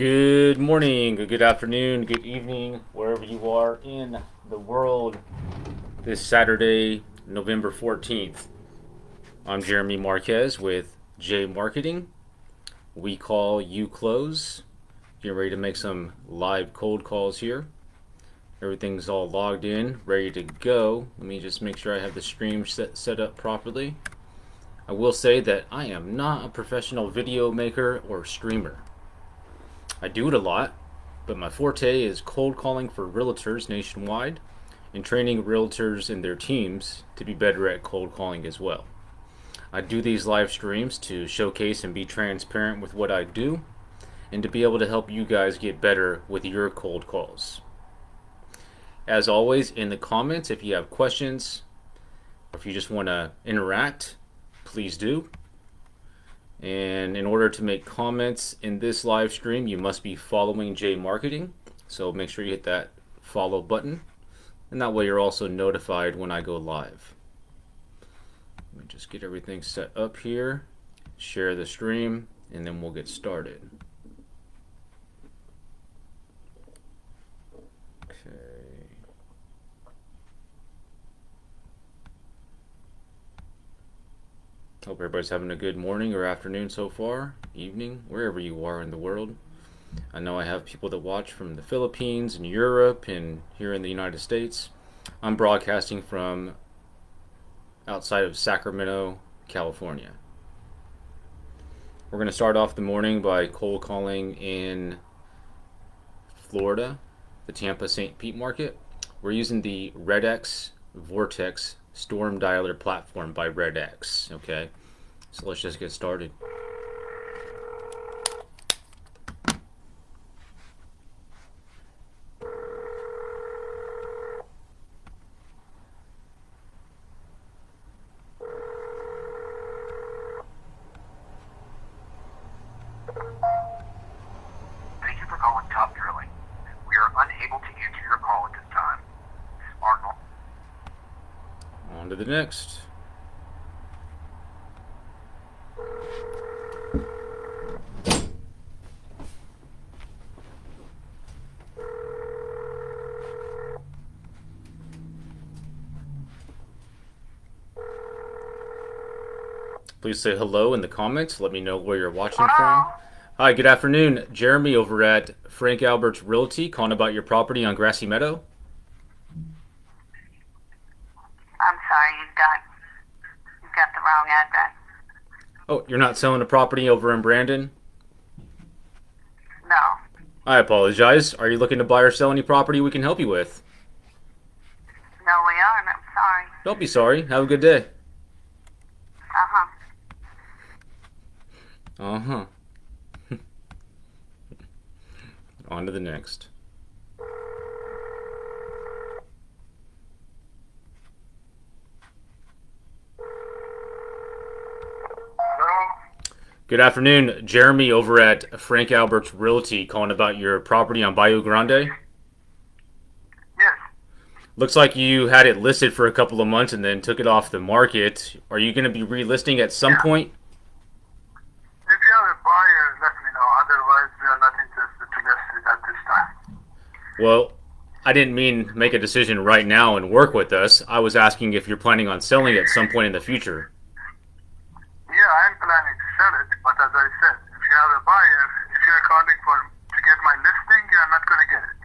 Good morning, good afternoon, good evening, wherever you are in the world this Saturday, November 14th. I'm Jeremy Marquez with J Marketing. We call you close. Getting ready to make some live cold calls here. Everything's all logged in, ready to go. Let me just make sure I have the stream set up properly. I will say that I am not a professional video maker or streamer. I do it a lot, but my forte is cold calling for realtors nationwide and training realtors and their teams to be better at cold calling as well. I do these live streams to showcase and be transparent with what I do and to be able to help you guys get better with your cold calls. As always, in the comments, if you have questions or if you just want to interact, please do. And in order to make comments in this live stream, you must be following J Marketing. So make sure you hit that follow button. And that way you're also notified when I go live. Let me just get everything set up here. Share the stream, and then we'll get started. Okay. Hope everybody's having a good morning or afternoon so far, evening, wherever you are in the world. I know I have people that watch from the Philippines and Europe and here in the United States. I'm broadcasting from outside of Sacramento, California. We're going to start off the morning by cold calling in Florida, the Tampa St. Pete market. We're using the RedX Vortex Storm Dialer platform by RedX. Okay, so let's just get started. Thank you for calling Top Drilling. We are unable to answer your call at this time. On to the next. Please say hello in the comments. Let me know where you're watching from. Hi, good afternoon. Jeremy over at Frank Alberts Realty, calling about your property on Grassy Meadow. I'm sorry, you got the wrong address. Oh, you're not selling a property over in Brandon? No. I apologize. Are you looking to buy or sell any property we can help you with? No, we aren't. I'm sorry. Don't be sorry. Have a good day. Uh-huh. Uh-huh. On to the next. Good afternoon. Jeremy over at Frank Alberts Realty, calling about your property on Bayou Grande. Yes. Looks like you had it listed for a couple of months and then took it off the market. Are you going to be relisting at some point? If you have a buyer, let me know. Otherwise, we are not interested to list it at this time. Well, I didn't mean make a decision right now and work with us. I was asking if you're planning on selling at some point in the future. Yeah, I'm planning to sell it, but as I said, if you have a buyer, if you are calling to get my listing, you are not going to get it.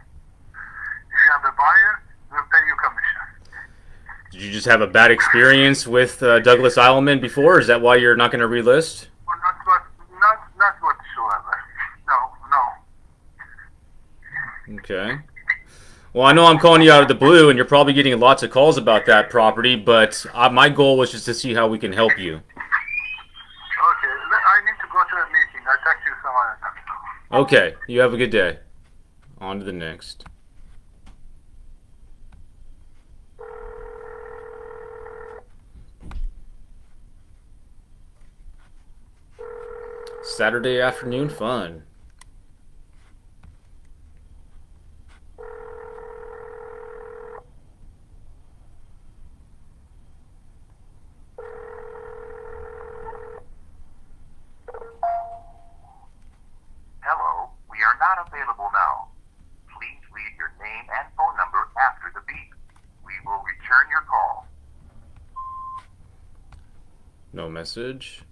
If you have a buyer, we'll pay you commission. Did you just have a bad experience with Douglas Eielman before? Is that why you're not going to relist? Well, not whatsoever. No. Okay. Well, I know I'm calling you out of the blue, and you're probably getting lots of calls about that property, but my goal was just to see how we can help you. Okay, I need to go to a meeting. I'll talk to you some other time. Okay, you have a good day. On to the next. Saturday afternoon fun. not available now. Please leave your name and phone number after the beep. We will return your call. No message.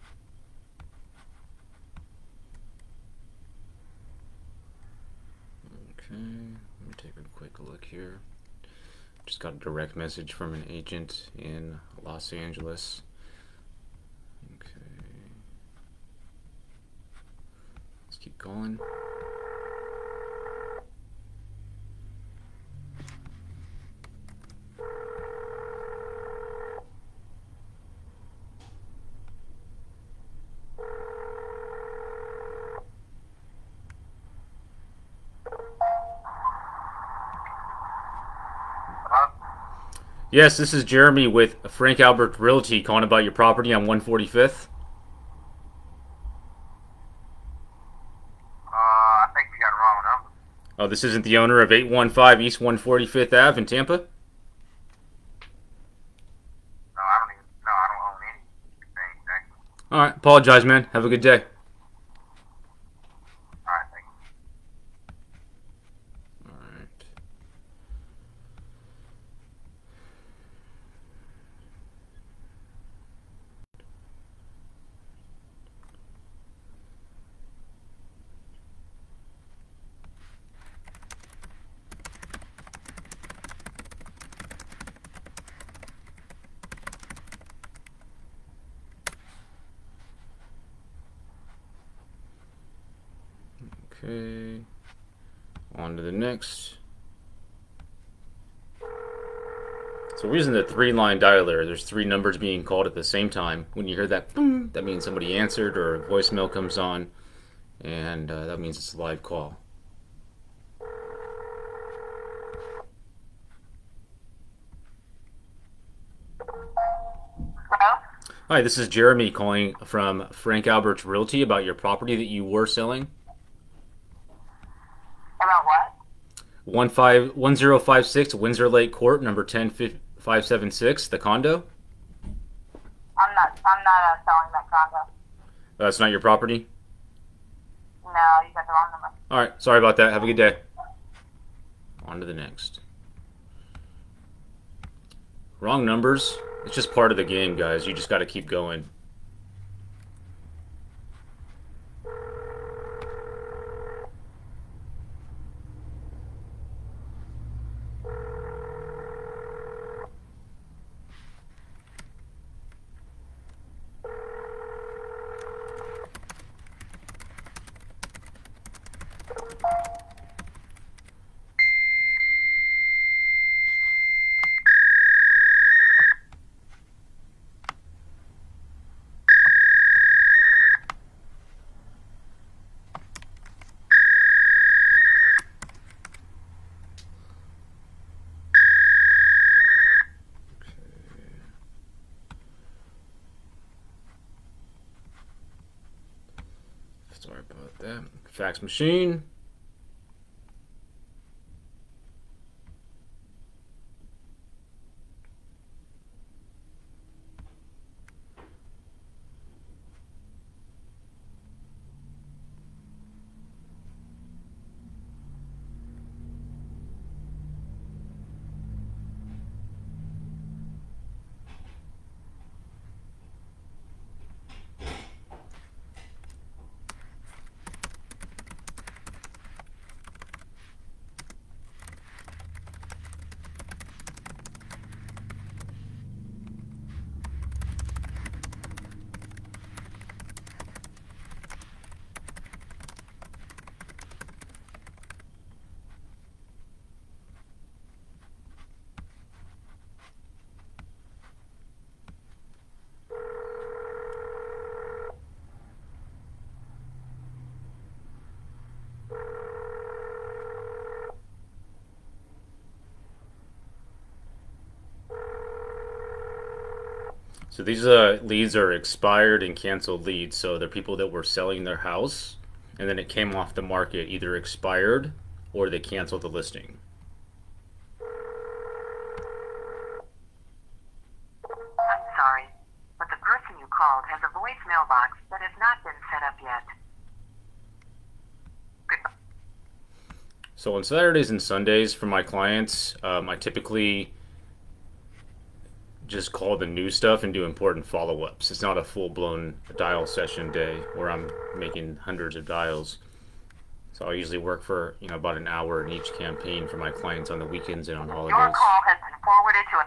Okay, let me take a quick look here. Just got a direct message from an agent in Los Angeles. Okay. Let's keep going. Yes, this is Jeremy with Frank Albert Realty calling about your property on 145th. I think you got the wrong number. Oh, this isn't the owner of 815 East 145th Ave in Tampa? No, I don't own anything. Thank you. Alright, apologize, man. Have a good day. All right, thank you. Alright. Okay, on to the next. So we're using the 3-line dialer. There's 3 numbers being called at the same time. When you hear that boom, that means somebody answered or a voicemail comes on, and that means it's a live call. Hello? Hi, this is Jeremy calling from Frank Albert's Realty about your property that you were selling. About what? 1056 Windsor Lake Court, number 10576, the condo. I'm not selling that condo. That's not your property? No, you got the wrong number. Alright, sorry about that. Have a good day. On to the next. Wrong numbers. It's just part of the game, guys. You just got to keep going. Sorry about that. Fax machine. So these leads are expired and canceled leads. So they're people that were selling their house and then it came off the market, either expired or they canceled the listing. I'm sorry, but the person you called has a voicemail box that has not been set up yet. Goodbye. So on Saturdays and Sundays for my clients, I typically just call the new stuff and do important follow-ups. It's not a full-blown dial session day where I'm making hundreds of dials. So I usually work for about an hour in each campaign for my clients on the weekends and on Your holidays. call has been forwarded to a...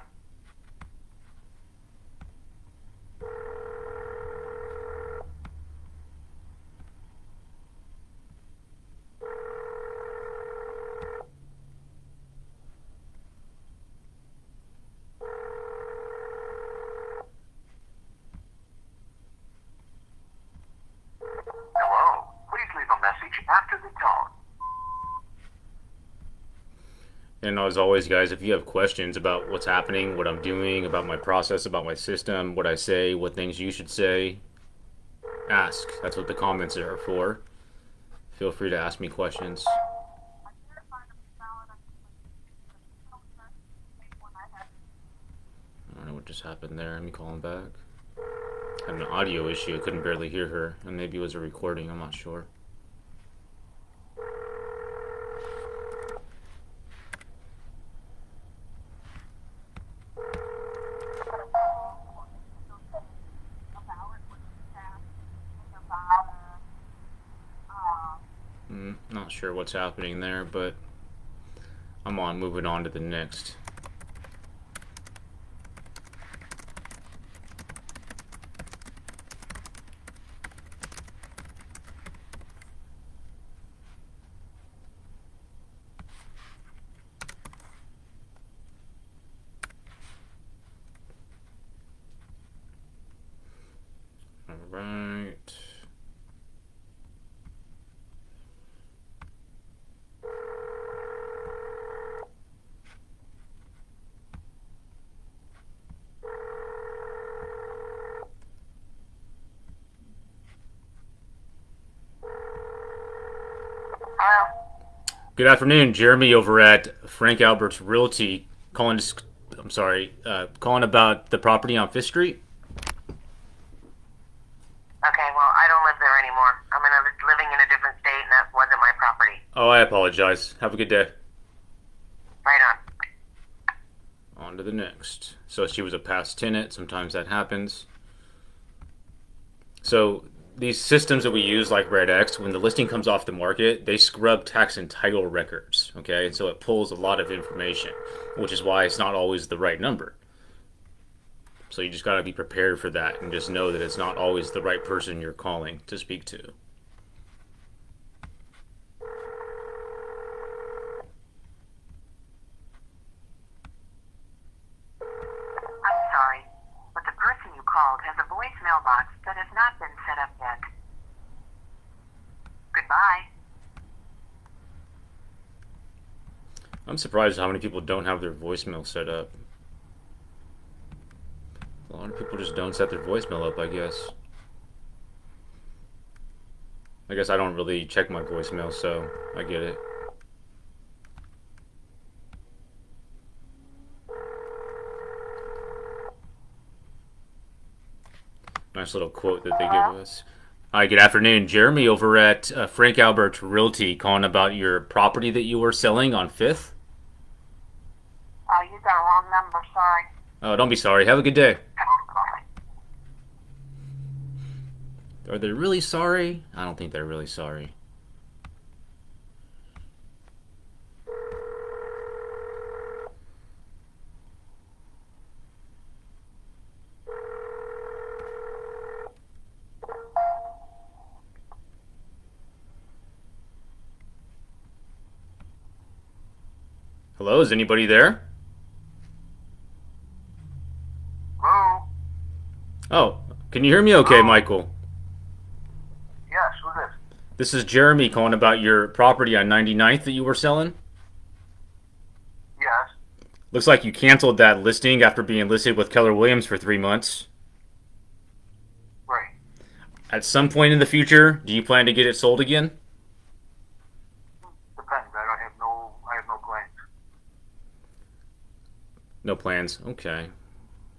Hello. Please leave a message after the tone. And as always, guys, if you have questions about what's happening, what I'm doing, about my process, about my system, what I say, what things you should say, ask. That's what the comments are for. Feel free to ask me questions. I don't know what just happened there. Let me call him back. Had an audio issue. I couldn't barely hear her. And maybe it was a recording. I'm not sure. Not sure what's happening there, but I'm moving on to the next. All right. Good afternoon, Jeremy over at Frank Albert's Realty, calling about the property on Fifth Street. Okay, well, I don't live there anymore. I'm living in a different state, and that wasn't my property. Oh, I apologize. Have a good day. Right on. On to the next. So she was a past tenant. Sometimes that happens. So these systems that we use, like RedX, when the listing comes off the market, they scrub tax and title records, okay? And so it pulls a lot of information, which is why it's not always the right number. So you just got to be prepared for that and just know that it's not always the right person you're calling to speak to. I'm sorry, but the person you called has a voicemail box that has not been set up yet. Goodbye. I'm surprised how many people don't have their voicemail set up. A lot of people just don't set their voicemail up, I guess. I guess I don't really check my voicemail, so I get it. Nice little quote that they give us. Hi, good afternoon. Jeremy over at Frank Albert Realty, calling about your property that you were selling on 5th. Oh, you got a wrong number, sorry. Oh, don't be sorry. Have a good day. Are they really sorry? I don't think they're really sorry. Hello, is anybody there? Hello? Oh, can you hear me okay, Michael? Yes, who's this? This is Jeremy calling about your property on 99th that you were selling. Yes. Looks like you canceled that listing after being listed with Keller Williams for 3 months. Right. At some point in the future, do you plan to get it sold again? Depends. I have no plans. No plans. Okay.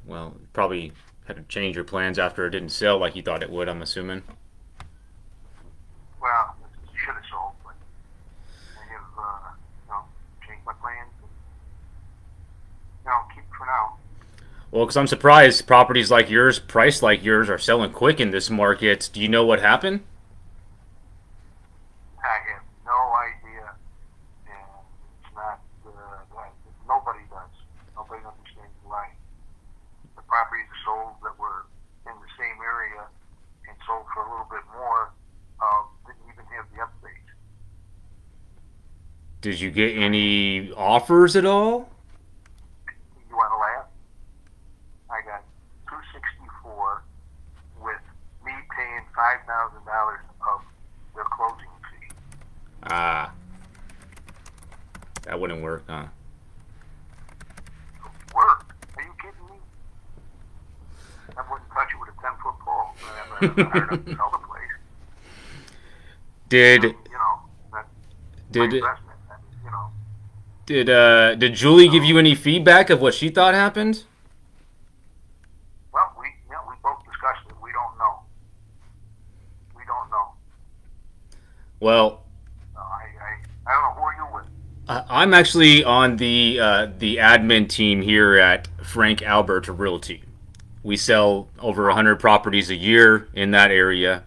Well, probably had to change your plans after it didn't sell like you thought it would, I'm assuming. Well, it should have sold, but I have Well, because I'm surprised properties like yours, priced like yours, are selling quick in this market. Do you know what happened? I have no idea, and it's not. Nobody does. Nobody understands why. The properties sold that were in the same area and sold for a little bit more didn't even have the upgrades. Did you get any offers at all? You want to laugh? I got 264 with me paying $5,000 of their closing fee. Ah, that wouldn't work, huh? Work? Are you kidding me? I wouldn't touch it with a 10-foot pole. I'm hard enough to sell the place. Did You know, that's my did investment. I mean, you know, did Julie give you any feedback of what she thought happened? well, we both discussed it. We don't know. We don't know. Well, I don't know who are you with. I'm actually on the admin team here at Frank Albert Realty. We sell over 100 properties a year in that area,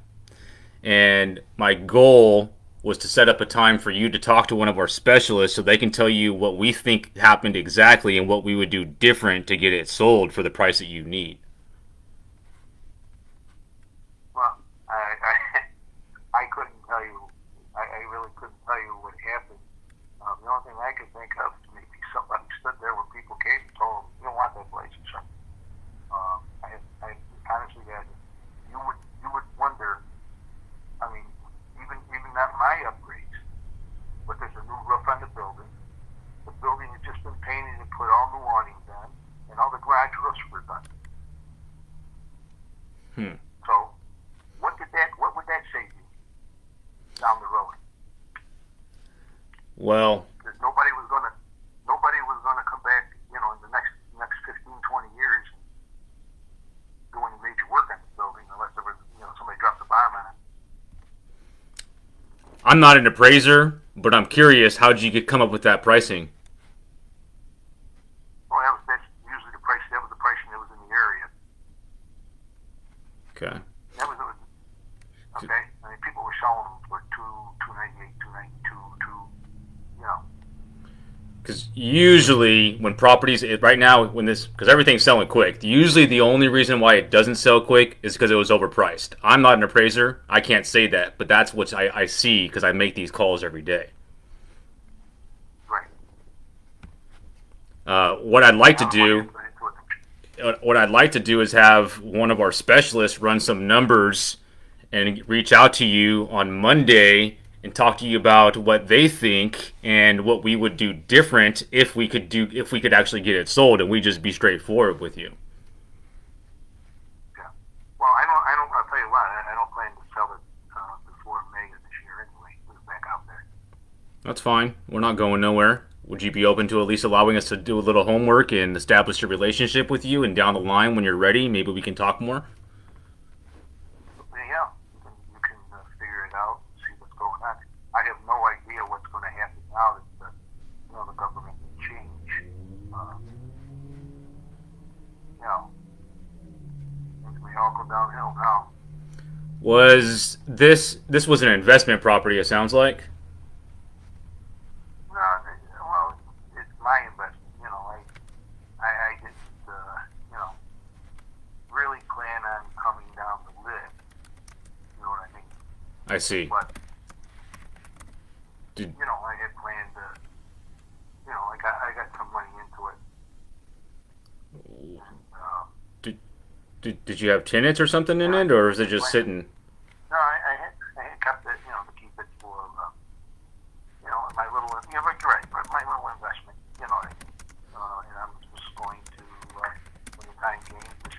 and my goal was to set up a time for you to talk to one of our specialists so they can tell you what we think happened exactly and what we would do different to get it sold for the price that you need. Well, I couldn't tell you. I really couldn't tell you what happened. The only thing I could think of is maybe somebody stood there when people came and told them, you don't want that place. So, I honestly, you would wonder. I mean, even not my upgrades, but there's a new roof on the building. The building has just been painted and put all new awnings on, and all the garage roofs were done. So, what would that save you down the road? Well, Because nobody was gonna come back, you know, in the next 15, 20 years do any major work on the building unless there was, you know, somebody dropped a bomb on it. I'm not an appraiser, but I'm curious, how did you come up with that pricing? Well, that's usually the price. That was the pricing that was in the area. Okay. That was okay. I mean, people were selling them for 298, 292, you know. Because usually when properties right now when this because everything's selling quick, usually the only reason why it doesn't sell quick is because it was overpriced. I'm not an appraiser, I can't say that, but that's what I see because I make these calls every day. Right. What I'd like to do is have one of our specialists run some numbers and reach out to you on Monday and talk to you about what they think and what we would do different if we could actually get it sold, and we just be straightforward with you. Yeah. Well, I'll tell you what. I don't plan to sell it before May of this year anyway. We're back out there. That's fine. We're not going nowhere. Would you be open to at least allowing us to do a little homework and establish a relationship with you, and down the line when you're ready, maybe we can talk more? Yeah. You can figure it out and see what's going on. I have no idea what's going to happen now that the government can change. You know, things may all go downhill now. Was this was an investment property? It sounds like. Well, it's my investment. You know, I didn't, really plan on coming down to live. You know what I mean? I see. But I had planned to. I got some money into it. And, Did you have tenants or something in it, or is it just sitting? no, I had kept it, to keep it for, my little, you're right, my little investment, and I'm just going to, when the time came, just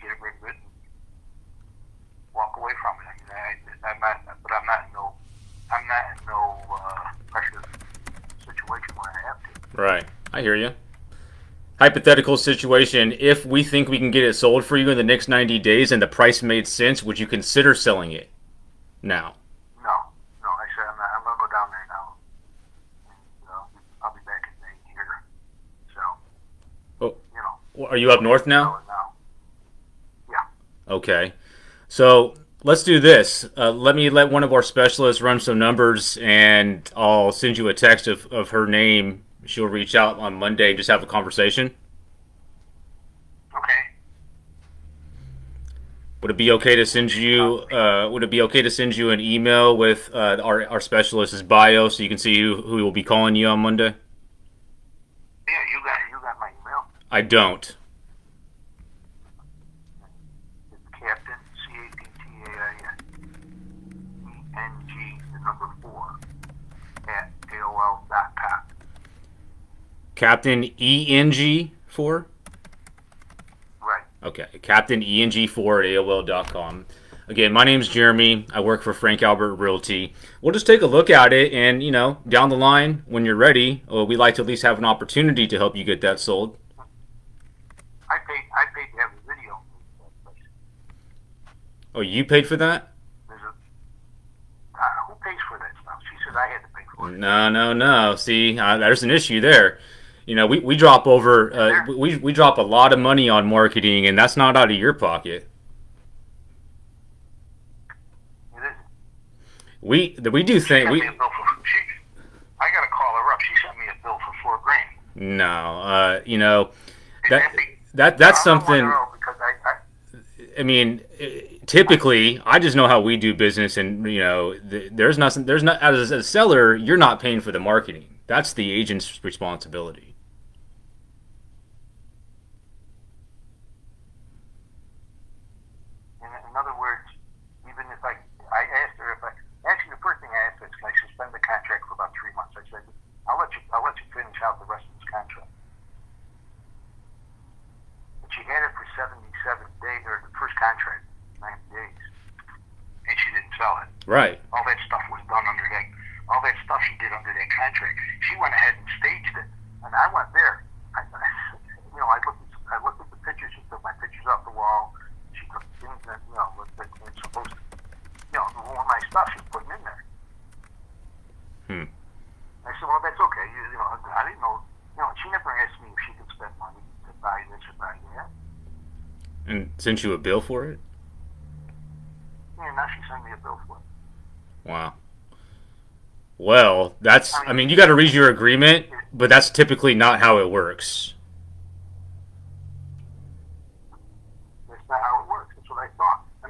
get rid of it and walk away from it. I mean, I'm not in no pressure situation where I have to. Right. I hear you. Hypothetical situation, if we think we can get it sold for you in the next 90 days and the price made sense, would you consider selling it now? No, I said I'm going to go down there now. And, I'll be back in May here. So, are you up north now? Now. Yeah. Okay. So let's do this. Let me let one of our specialists run some numbers, and I'll send you a text of her name. She'll reach out on Monday and just have a conversation. Okay. Would it be okay to send you? Would it be okay to send you an email with our specialist's bio so you can see who will be calling you on Monday? Yeah, you got my email. I don't. It's Captain CAPTAIN the number 4 at AOL.com. Captain ENG4? Right. Okay, Captain ENG4 at AOL.com. Again, my name's Jeremy. I work for Frank Albert Realty. We'll just take a look at it, and, down the line, when you're ready, we'd like to at least have an opportunity to help you get that sold. I paid to have a video in that place. Oh, you paid for that? Who pays for that stuff? She said I had to pay for it. No. See, there's an issue there. We drop over, we drop a lot of money on marketing, and that's not out of your pocket. We do think I gotta call her up. She sent me a bill for $4,000. No, that's something. Because I mean, typically, I just know how we do business, and there's not as a seller, you're not paying for the marketing. That's the agent's responsibility. In other words, even if I asked her actually the first thing I asked her is, can I suspend the contract for about 3 months? I said, I'll let you finish out the rest of this contract. But she had it for 77 days, or the first contract, 90 days, and she didn't sell it. Right. All that stuff was done under that. All that stuff she did under that contract. She went ahead and staged it, and I went there. I looked at the pictures. She took my pictures off the wall. She took things that was supposed to. All my stuff she's putting in there. I said, well, that's okay. I didn't know. She never asked me if she could spend money to buy this or buy that. And sent you a bill for it? Yeah, now she sent me a bill for it. Wow. Well, you got to read your agreement, but that's typically not how it works. That's not how it works. That's what I thought. I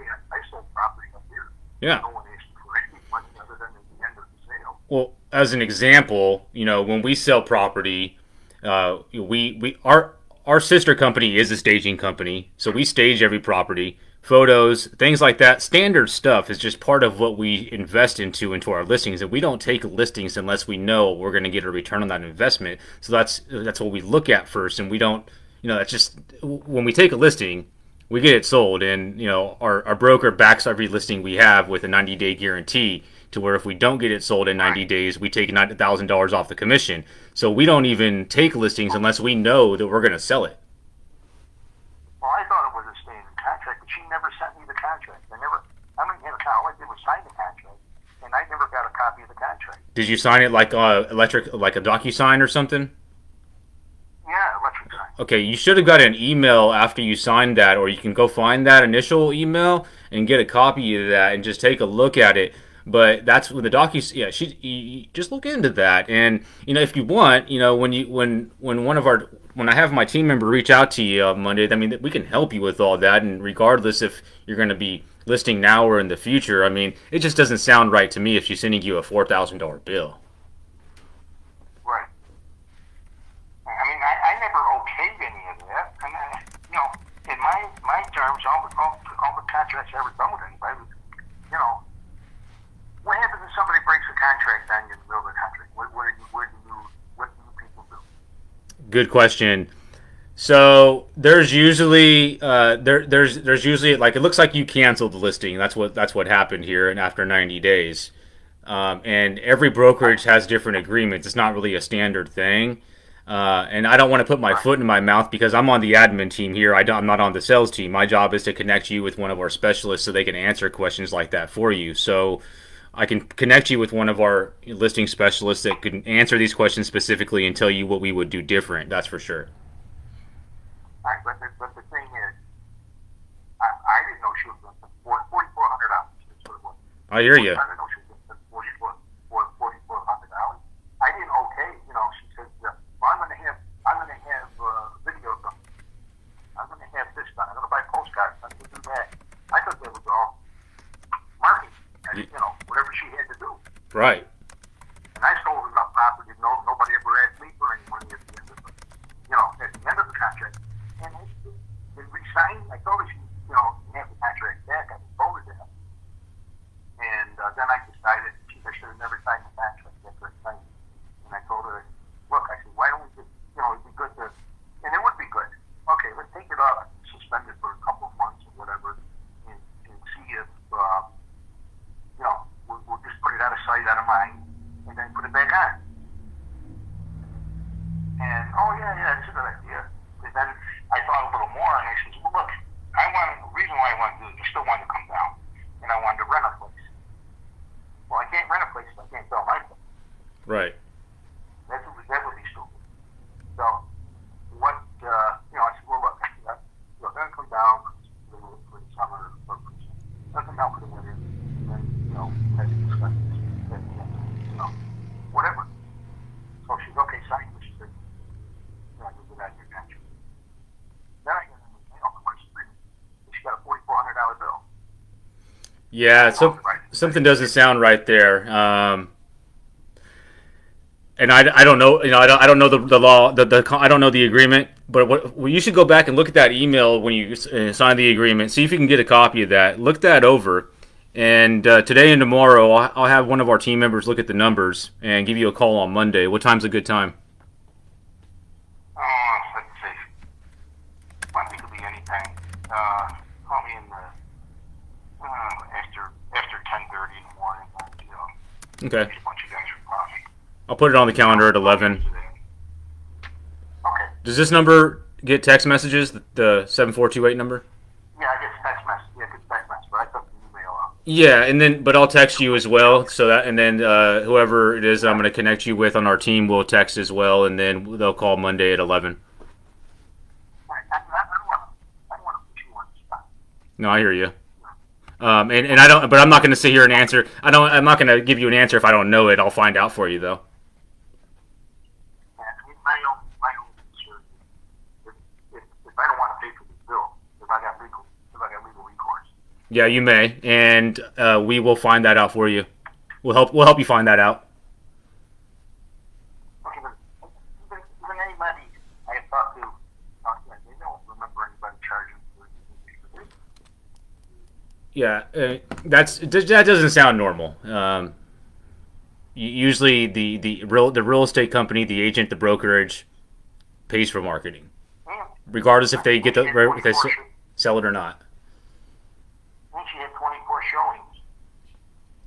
sold property up here. Yeah. No one asked for any money other than at the end of the sale. Well, as an example, when we sell property, our sister company is a staging company, so we stage every property. Photos, things like that, standard stuff is just part of what we invest into our listings, and we don't take listings unless we know we're going to get a return on that investment. So that's what we look at first, and we don't, that's just when we take a listing, we get it sold, and our broker backs every listing we have with a 90-day guarantee, to where if we don't get it sold in 90 days, we take $1,000 off the commission. So we don't even take listings unless we know that we're going to sell it. Well, I thought it was a standard contract, but she never sent me the contract. All I did was sign the contract, and I never got a copy of the contract. Did you sign it like a DocuSign or something? Yeah, electric sign. Okay, you should have got an email after you signed that, or you can go find that initial email and get a copy of that and just take a look at it. But that's with the you just look into that, and if you want, when I have my team member reach out to you on Monday, we can help you with all that, and regardless if you're going to be listing now or in the future, it just doesn't sound right to me if she's sending you a $4,000 bill. Right. I never okayed any of that, and in my terms, all the contracts I ever done with anybody, what happens if somebody breaks a contract on you in the middle of the contract? What do people do? Good question. So there's usually there's usually, like, it looks like you canceled the listing. That's what happened here, and after 90 days, and every brokerage has different agreements. It's not really a standard thing, and I don't want to put my foot in my mouth because I'm on the admin team here. I'm not on the sales team. My job is to connect you with one of our specialists so they can answer questions like that for you. So I can connect you with one of our listing specialists that can answer these questions specifically and tell you what we would do different. That's for sure. All right, but the thing is, I didn't know she was going to $4,400. That's what it was. I hear you. I didn't know she was going to $4,400. I didn't okay. You know, she said, well, I'm going to have videos done. I'm going to have this done. I'm going to buy postcards. I'm going to do that. I thought that was all marketing. And, you know, whatever she had to do. Right. And I sold enough property. Nobody ever asked me for any money at the end of the, at the end of the contract. And they re-signed. I told her she, have the contract back. I told her that. And then I decided, I should have never signed the contract after I signed it. And I told her, look, I said, why don't we just, it'd be good to, and it would be good. Okay, let's take it off, suspend it for a couple of months or whatever, and see if, we'll just put it out of sight, out of mind, and then put it back on. And, that's a good idea. And then I thought a little more, and I said, well, look, the reason why I wanted to do it, I still wanted to come down, and I wanted to rent a place. Well, I can't rent a place if I can't sell my place. Right. That would be stupid. So, what, I said, well, look, I'm going to come down for the summer, or for I'll come down for the winter, and then, have to discuss this, whatever. So she's okay, sign this. She said, I can do that in your country. Then I got an email from my spring. She got a $4,400 bill. Yeah, so something doesn't sound right there. And I don't know, I don't know the law, I don't know the agreement, but you should go back and look at that email when you sign the agreement. See if you can get a copy of that. Look that over, and today and tomorrow I'll have one of our team members look at the numbers and give you a call on Monday. What time's a good time? Let's see. Monday could be anytime. Call me in the after 10:30 in the morning. Okay. Meet a bunch of guys for coffee. I'll put it on the calendar at 11. Okay. Does this number get text messages, the 7428 number? Yeah, I get text message. Yeah, I get text message, but I took the email out. Yeah, but I'll text you as well, and then whoever it is I'm going to connect you with on our team will text as well, and then they'll call Monday at 11. I don't want to put you on the spot. No, I hear you. And I don't, but I'm not going to sit here and answer. I'm not going to give you an answer if I don't know it. I'll find out for you though. Yeah, I mean, my own concern is if I don't want to pay for this bill, if I got legal recourse. Yeah, you may, and we will find that out for you. We'll help you find that out. Okay, but even anybody I have talked to, they don't remember anybody charging for this. Yeah, that doesn't sound normal. Usually, the real estate company, the agent, the brokerage, pays for marketing, regardless if they sell it or not. And she had 24 showings.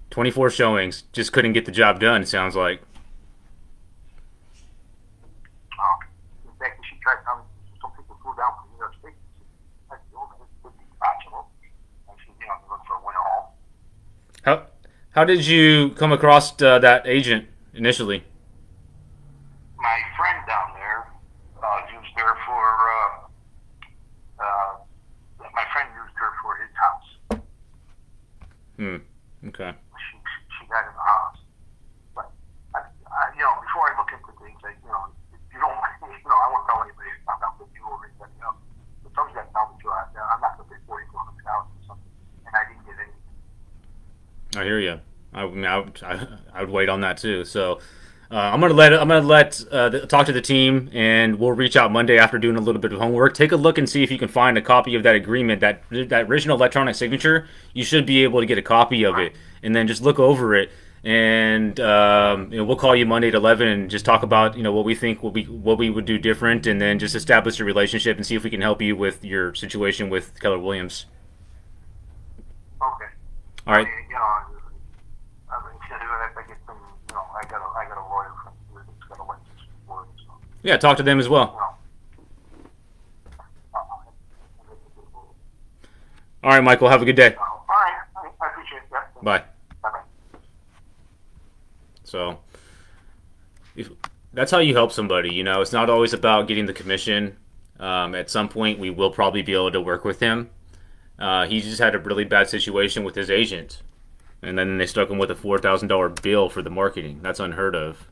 24 showings, just couldn't get the job done. It sounds like. In fact, she tried to some people flew down from New York State. I said, oh, this would be possible. And she, look for a winter home. How did you come across that agent initially? My friend down there used her for. My friend used her for his house. Okay. She got in the house, but before I look into things, if you don't, I won't tell anybody if I'm not with you or anybody else. But somebody's got to tell me too. I'm not going to pay $4,400 or something, and I didn't get anything. I hear you. I would wait on that too. So I'm gonna let talk to the team, and we'll reach out Monday after doing a little bit of homework. Take a look and see if you can find a copy of that agreement, that original electronic signature. You should be able to get a copy of it, and then just look over it. And we'll call you Monday at 11 and just talk about what we think what we would do different, and then just establish a relationship and see if we can help you with your situation with Keller Williams. Okay. All right. I got a lawyer friend that's got a license for it. So. Yeah, talk to them as well. All right, Michael. Have a good day. All right. I appreciate that. Bye. Bye-bye. So, that's how you help somebody. It's not always about getting the commission. At some point, we will probably be able to work with him. He just had a really bad situation with his agent, and then they stuck him with a $4,000 bill for the marketing. That's unheard of.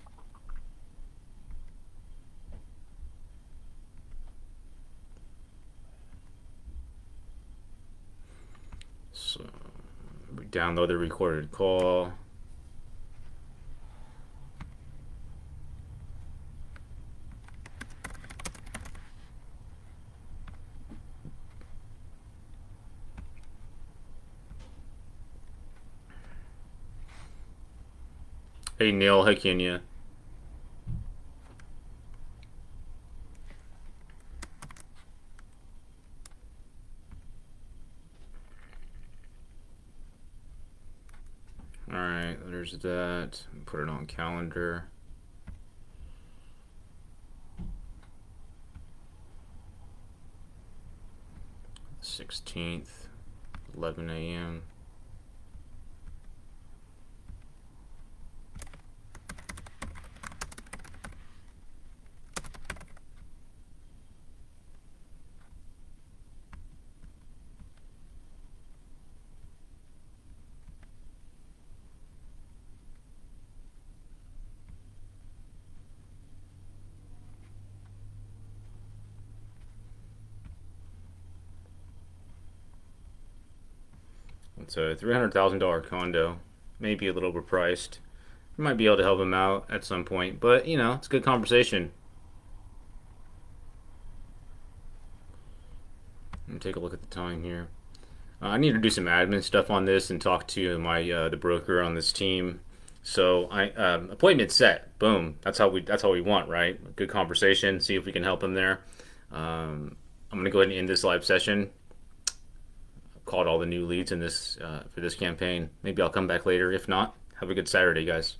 So we download the recorded call. Hey Neil, hey Kenya. Alright, there's that. Put it on calendar. The 16th, 11 a.m. It's a $300,000 condo, maybe a little overpriced. We might be able to help him out at some point, but you know, it's a good conversation. Let me take a look at the time here. I need to do some admin stuff on this and talk to my the broker on this team. So appointment set. Boom. That's how we want, right? Good conversation. See if we can help him there. I'm gonna go ahead and end this live session. Called all the new leads in this for this campaign. Maybe I'll come back later. If not, have a good Saturday, guys.